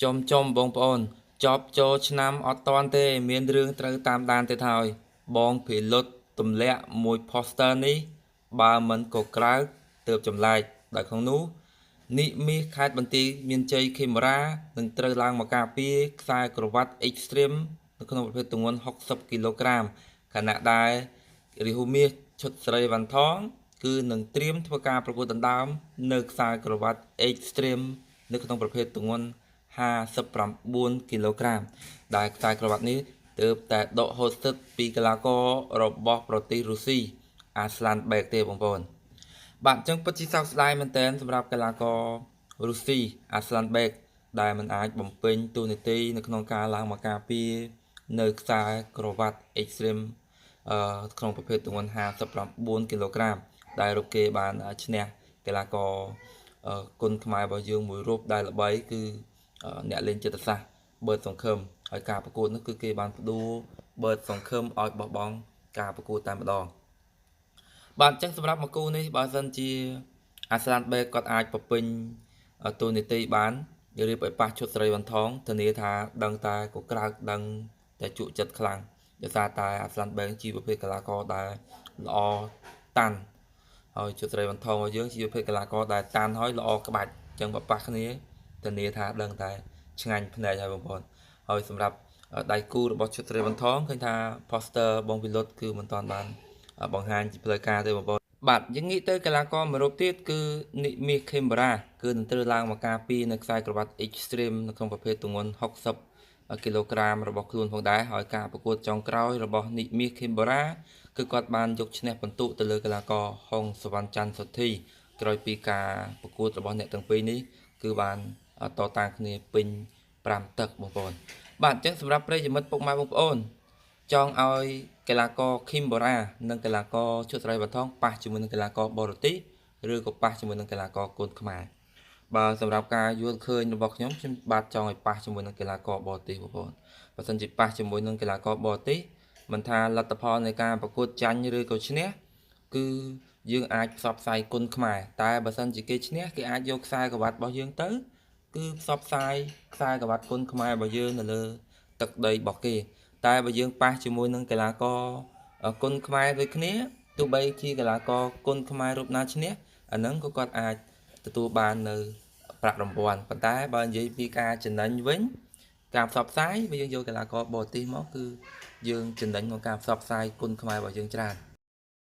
ចំបងប្អូនចប់ចូលឆ្នាំអត់តាន់ទេមានរឿងត្រូវតាមដានទៀតហើយបងភិលុតទម្លាក់មួយ poster នេះបើមិនក៏ក្រើកទើបចម្លែកដោយក្នុងនោះនិមិត្តខេត្តបន្ទាយមានជ័យ Camera នឹងត្រូវឡើងមកការពារខ្សែក្រវ៉ាត់ Extreme នៅក្នុងប្រភេទទម្ងន់60គីឡូក្រាមខណៈដែលរាហូមាសឈុតស្រីវ៉ាន់ថងគឺនឹងត្រៀមធ្វើការប្រកួតដណ្ដើមនៅខ្សែក្រវ៉ាត់ Extreme នៅក្នុងប្រភេទទម្ងន់59គីឡូក្រាមដែលខ្សែក្រវ៉ាត់នេះទើបតែដកហូតស្ថិតពីកីឡាកររបស់ប្រទេសរុស្ស៊ីអាស្លានបេកទេបងប្អូនបាទអញ្ចឹងពិតជាសោកស្ដាយមែនទែនសម្រាប់កីឡាកររុស្ស៊ីអាស្លានបេកដែលមិនអាចបំពេញតួនាទីនៅក្នុងការឡើងមកការពារនៅខ្សែក្រវ៉ាត់ Extreme ក្នុងប្រភេទទម្ងន់59គីឡូក្រាមដែលរកគេបានឈ្នះកីឡាករគុនខ្មែររបស់យើងមួយរូបដែលល្បីគឺអ្នកលេងចិត្តសាស្ត្របឺតសង្ឃឹមហើយការប្រកួតនោះគឺគេបានផ្ដួលបឺតសង្ឃឹមឲ្យបោះបង់ការប្រកួតតែម្ដងបាទអញ្ចឹងសម្រាប់មកគូនេះបើសិនជាអាស្លានបេកគាត់អាចបំពេញតួនាទីបានរៀបឲ្យប៉ះឈុតស្រីវ៉ាន់ថងធានាថាដឹងតែកក្រើកដឹងតែជក់ចិត្តខ្លាំងដោយសារតែអាស្លានបេកជាប្រភេទកីឡាករដែលល្អតាន់ហើយឈុតស្រីវ៉ាន់ថងរបស់យើងជាប្រភេទកីឡាករដែលតាន់ហើយល្អក្បាច់អញ្ចឹងបើប៉ះគ្នាធានាថាដឹងតែឆ្ងាញ់ភ្នែកហើយបងប្អូនហើយសម្រាប់ដៃគូរបស់ឈុតស្រីវ៉ាន់ថងឃើញថា poster បងវិលុតគឺមិនទាន់បានបង្ហាញជាផ្លូវការទេបងប្អូនបាទយើងងាកទៅកីឡាករមួយរូបទៀតគឺនិមិត្ត Camera គឺនឹងត្រូវឡើងមកការពារនៅខ្សែក្រវ៉ាត់ Extreme នៅក្នុងប្រភេទទម្ងន់60គីឡូក្រាមរបស់ខ្លួនផងដែរហើយការប្រកួតចុងក្រោយរបស់និមិត្ត Camera គឺគាត់បានយកឈ្នះពិន្ទុទៅលើកីឡាករហុងសវណ្ណច័ន្ទសុធីក្រោយពីការប្រកួតរបស់អ្នកទាំងពីរនេះគឺបានតតាំងគ្នាពេញ5ទឹកបងប្អូនបាទអញ្ចឹងសម្រាប់ប្រិយមិត្តពុកម៉ែបងប្អូនចង់ឲ្យកីឡាករ Camera និងកីឡាករឈុតស្រីវ៉ាន់ថងប៉ះជាមួយនឹងកីឡាករបរទេសឬក៏ប៉ះជាមួយនឹងកីឡាករគុនខ្មែរបាទសម្រាប់ការយល់ឃើញរបស់ខ្ញុំបាទចង់ឲ្យប៉ះជាមួយនឹងកីឡាករបរទេសបងប្អូនបើសិនជាប៉ះជាមួយនឹងកីឡាករបរទេសមិនថាលទ្ធផលនៃការប្រកួតចាញ់ឬក៏ឈ្នះគឺយើងអាចផ្សព្វផ្សាយគុនខ្មែរតែបើសិនជាគេឈ្នះគេអាចយកខ្សែក្រវ៉ាត់របស់យើងទៅគឺផ្សព្វផ្សាយខ្សែក្រវ៉ាត់គុនខ្មែររបស់យើងនៅលើទឹកដីរបស់គេតែបើយើងប៉ះជាមួយនឹងកីឡាករគុនខ្មែរដូចគ្នាទោះបីជាកីឡាករគុនខ្មែររូបណាឈ្នះអាហ្នឹងក៏គាត់អាចទទួលបាននៅប្រាក់រង្វាន់ប៉ុន្តែបើនិយាយពីការចំណេញវិញការផ្សព្វផ្សាយបើយើងយកកីឡាករបរទេសមកគឺយើងចំណេញក្នុងការផ្សព្វផ្សាយគុនខ្មែររបស់យើងច្រើន